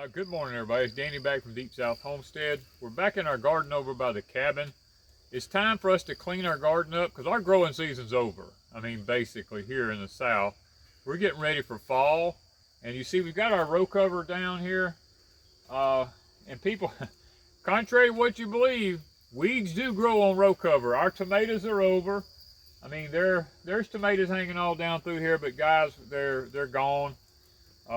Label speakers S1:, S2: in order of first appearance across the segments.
S1: Good morning, everybody. It's Danny back from Deep South Homestead. We're back in our garden over by the cabin. It's time for us to clean our garden up because our growing season's over. I mean, basically here in the south. We're getting ready for fall. And you see, we've got our row cover down here. And people, contrary to what you believe, weeds do grow on row cover. Our tomatoes are over. I mean, there's tomatoes hanging all down through here, but guys, they're gone.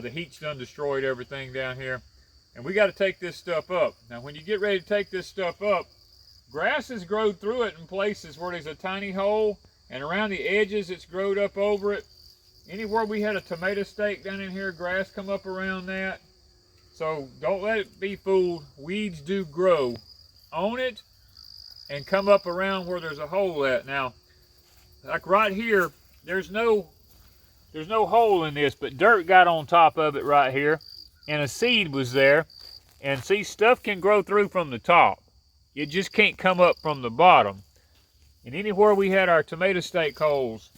S1: The heat's done destroyed everything down here. And we got to take this stuff up. Now, when you get ready to take this stuff up, grass has grown through it in places where there's a tiny hole, and around the edges it's growed up over it. Anywhere we had a tomato stake down in here, grass come up around that. So don't let it be fooled. Weeds do grow on it and come up around where there's a hole at. Now, like right here, there's no hole in this, but dirt got on top of it right here, and a seed was there. And see, stuff can grow through from the top. It just can't come up from the bottom. And anywhere we had our tomato stake holes,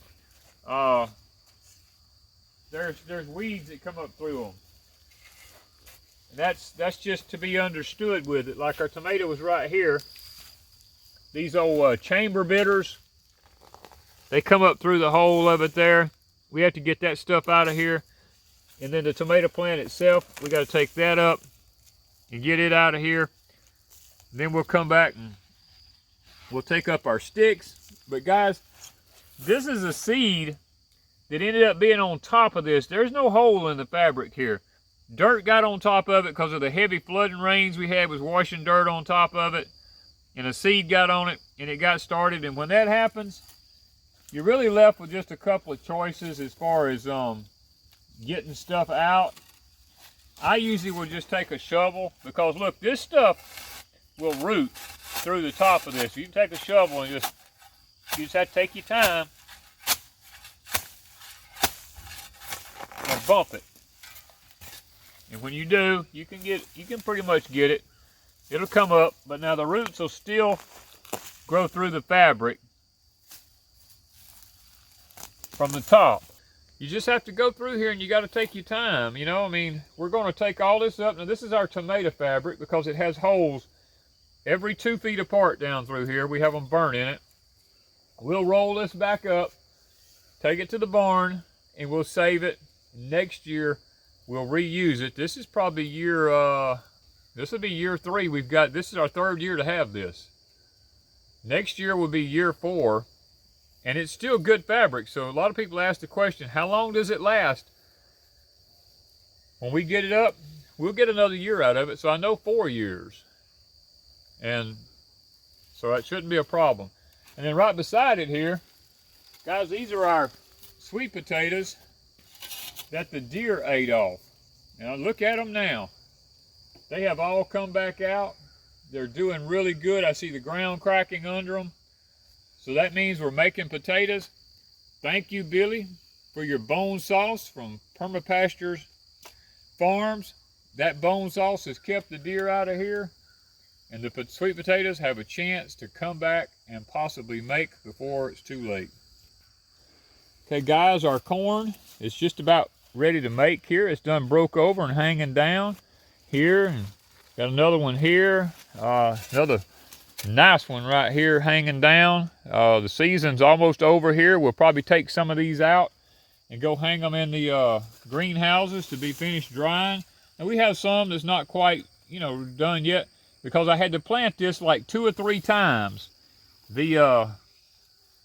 S1: there's weeds that come up through them. And that's just to be understood with it. Like our tomato was right here. These old chamber bitters, they come up through the hole of it there. We have to get that stuff out of here. And then the tomato plant itself, we got to take that up and get it out of here. And then we'll come back and we'll take up our sticks. But guys, this is a seed that ended up being on top of this. There's no hole in the fabric here. Dirt got on top of it because of the heavy flooding rains we had, was washing dirt on top of it. And a seed got on it and it got started. And when that happens, you're really left with just a couple of choices as far as getting stuff out. I usually will just take a shovel because look, this stuff will root through the top of this. You can take a shovel and you just have to take your time and bump it. And when you do, you can pretty much get it. It'll come up, but now the roots will still grow through the fabric from the top. You just have to go through here and you got to take your time, you know. I mean, we're going to take all this up. Now this is our tomato fabric because it has holes every 2 feet apart down through here. We have them burnt in it. We'll roll this back up, take it to the barn, and we'll save it. Next year we'll reuse it. This is probably this will be year 3. This is our 3rd year to have this. Next year will be year 4. And it's still good fabric. So a lot of people ask the question, how long does it last? When we get it up, we'll get another year out of it. So I know 4 years. And so that shouldn't be a problem. And then right beside it here, guys, these are our sweet potatoes that the deer ate off. Now look at them now. They have all come back out. They're doing really good. I see the ground cracking under them. So that means we're making potatoes. Thank you, Billy, for your bone sauce from Permapastures Farms. That bone sauce has kept the deer out of here. And the sweet potatoes have a chance to come back and possibly make before it's too late. Okay, guys, our corn is just about ready to make here. It's done broke over and hanging down here. And got another one here. Another nice one right here hanging down. The season's almost over here. We'll probably take some of these out and go hang them in the greenhouses to be finished drying. And we have some that's not quite, done yet because I had to plant this like 2 or 3 times. The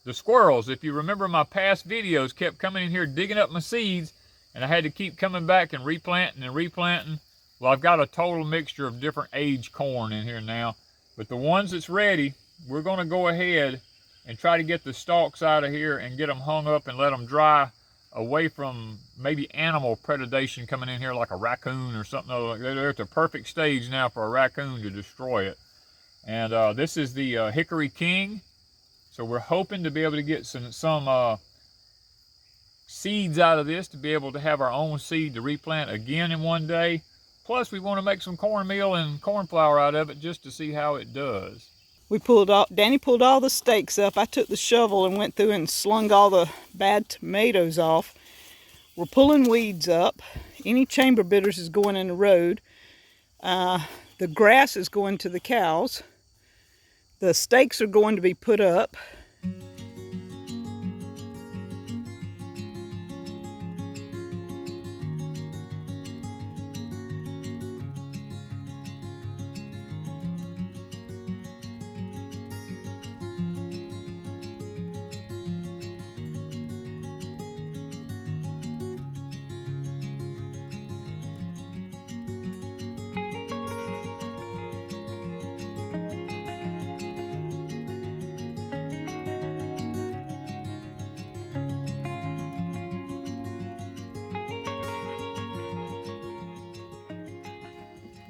S1: squirrels, if you remember my past videos, kept coming in here digging up my seeds, and I had to keep coming back and replanting and replanting. Well, I've got a total mixture of different age corn in here now. But the ones that's ready, we're going to go ahead and try to get the stalks out of here and get them hung up and let them dry away from maybe animal predation coming in here like a raccoon or something. They're at the perfect stage now for a raccoon to destroy it. And this is the Hickory King. So we're hoping to be able to get some seeds out of this to be able to have our own seed to replant again in one day. Plus, we want to make some cornmeal and corn flour out of it just to see how it does.
S2: Danny pulled all the stakes up. I took the shovel and went through and slung all the bad tomatoes off. We're pulling weeds up any chamber bitters is going in the road. The grass is going to the cows. The stakes are going to be put up.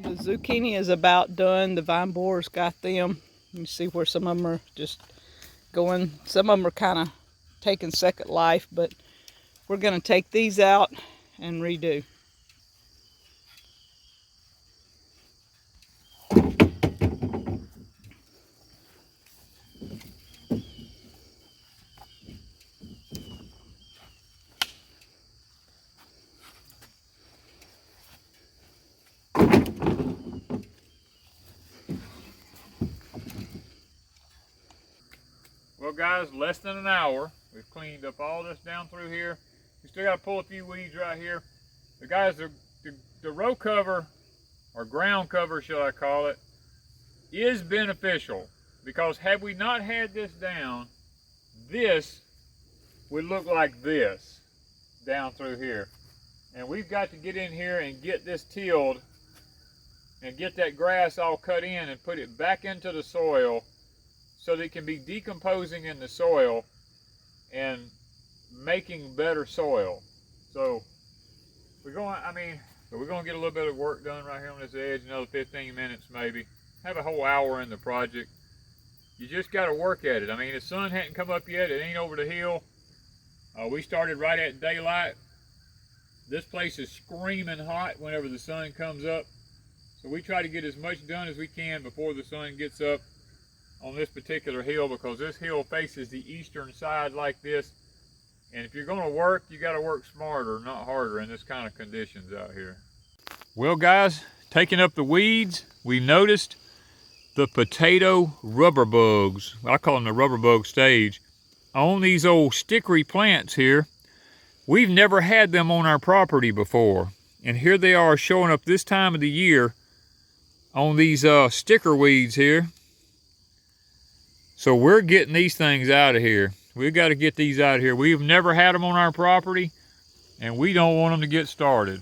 S2: The zucchini is about done. The vine borers got them. You see where some of them are just going. Some of them are kind of taking second life, but we're going to take these out and redo.
S1: Well guys, less than an hour. We've cleaned up all this down through here. We still got to pull a few weeds right here. The guys, the row cover, or ground cover shall I call it, is beneficial, because had we not had this down, this would look like this down through here. And we've got to get in here and get this tilled and get that grass all cut in and put it back into the soil so that it can be decomposing in the soil and making better soil. So we're going to get a little bit of work done right here on this edge, another 15 minutes maybe. Have a whole hour in the project. You just got to work at it. I mean, the sun hadn't come up yet. It ain't over the hill. We started right at daylight. This place is screaming hot whenever the sun comes up. So we try to get as much done as we can before the sun gets up on this particular hill, because this hill faces the eastern side like this. And if you're going to work, you got to work smarter, not harder, in this kind of conditions out here. Well guys, taking up the weeds, we noticed the potato rubber bugs. I call them the rubber bug stage. On these old stickery plants here. We've never had them on our property before. And here they are showing up this time of the year on these sticker weeds here. So we're getting these things out of here. We've got to get these out of here. We've never had them on our property, and we don't want them to get started.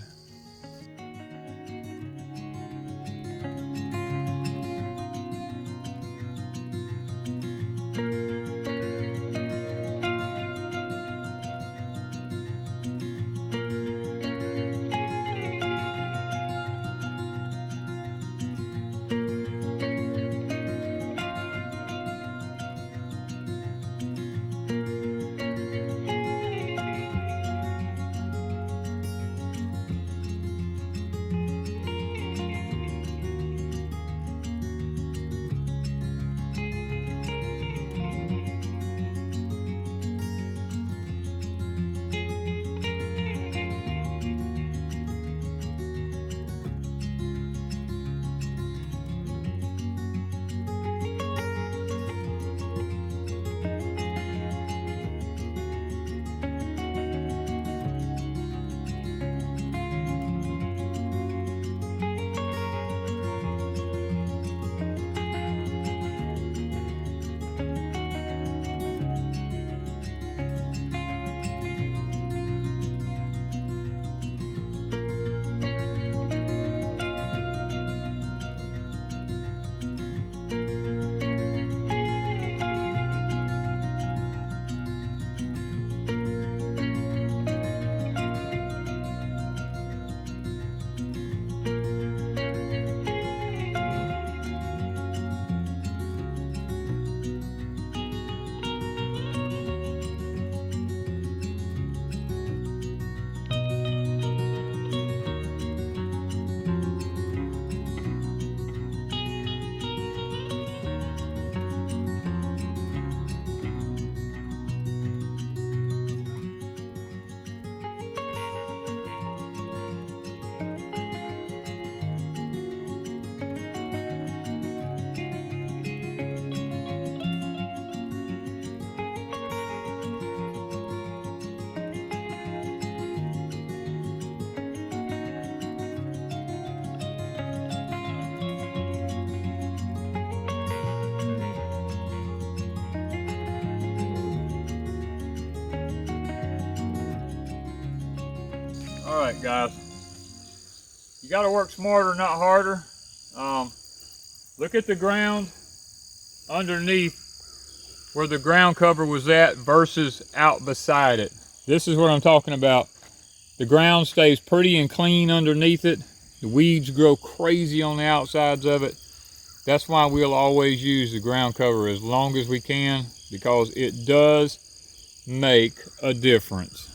S1: All right, guys. You got to work smarter, not harder. Look at the ground underneath where the ground cover was at versus out beside it. This is what I'm talking about. The ground stays pretty and clean underneath it. The weeds grow crazy on the outsides of it. That's why we'll always use the ground cover as long as we can, because it does make a difference.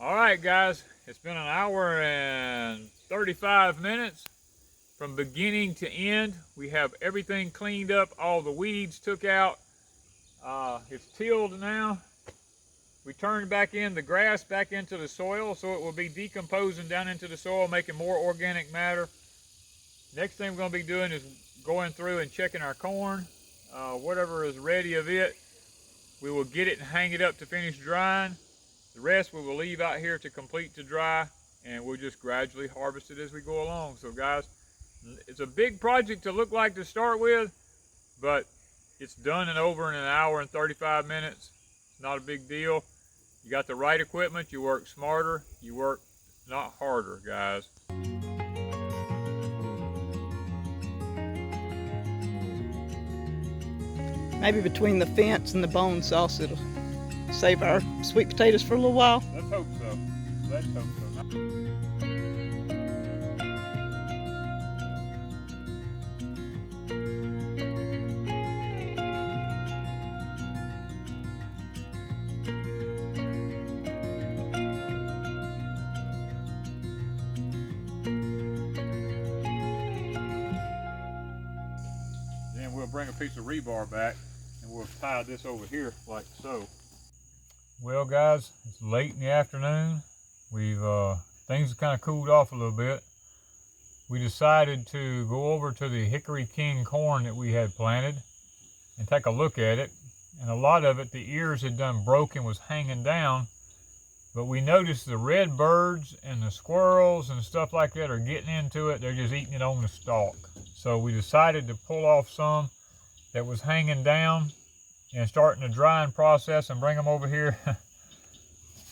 S1: Alright guys, it's been an hour and 35 minutes from beginning to end. We have everything cleaned up, all the weeds took out. It's tilled now. We turned back in the grass back into the soil, so it will be decomposing down into the soil, making more organic matter. Next thing we're going to be doing is going through and checking our corn. Whatever is ready of it, we will get it and hang it up to finish drying. The rest we will leave out here to complete to dry, and we'll just gradually harvest it as we go along. So guys, it's a big project to look like to start with, but it's done and over in an hour and 35 minutes. It's not a big deal. You got the right equipment, you work smarter, you work not harder, guys.
S2: Maybe between the fence and the bone sauce, it'll save our sweet potatoes for a little while.
S1: Let's hope so. Let's hope so. Then we'll bring a piece of rebar back and we'll tie this over here like so. Well guys, it's late in the afternoon. Things have kind of cooled off a little bit. We decided to go over to the Hickory King corn that we had planted and take a look at it. And a lot of it, the ears had done broken, was hanging down. But we noticed the red birds and the squirrels and stuff like that are getting into it. They're just eating it on the stalk. So we decided to pull off some that was hanging down and starting the drying process and bring them over here.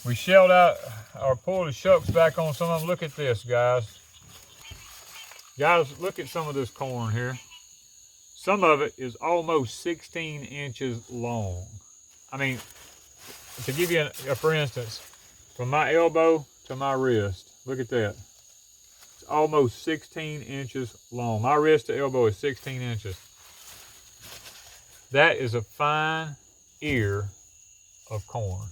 S1: We shelled out or pulled the shucks back on some of them. Look at this, guys. Guys, look at some of this corn here. Some of it is almost 16 inches long. I mean, to give you a for instance, from my elbow to my wrist, look at that. It's almost 16 inches long. My wrist to elbow is 16 inches. That is a fine ear of corn.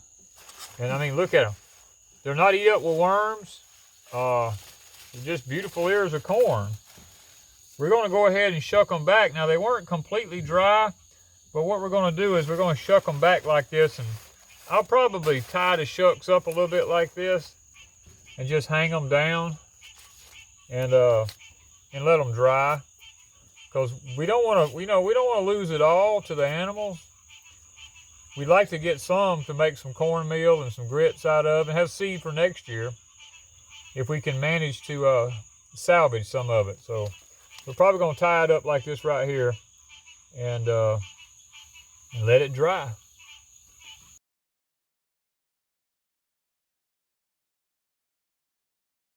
S1: And I mean, look at them. They're not eat up with worms. They're just beautiful ears of corn. We're going to go ahead and shuck them back. Now, they weren't completely dry, but what we're going to do is we're going to shuck them back like this. And I'll probably tie the shucks up a little bit like this and just hang them down and let them dry. because we don't want to, we don't want to lose it all to the animals. We'd like to get some to make some cornmeal and some grits out of, and have seed for next year if we can manage to salvage some of it. So we're probably going to tie it up like this right here and let it dry.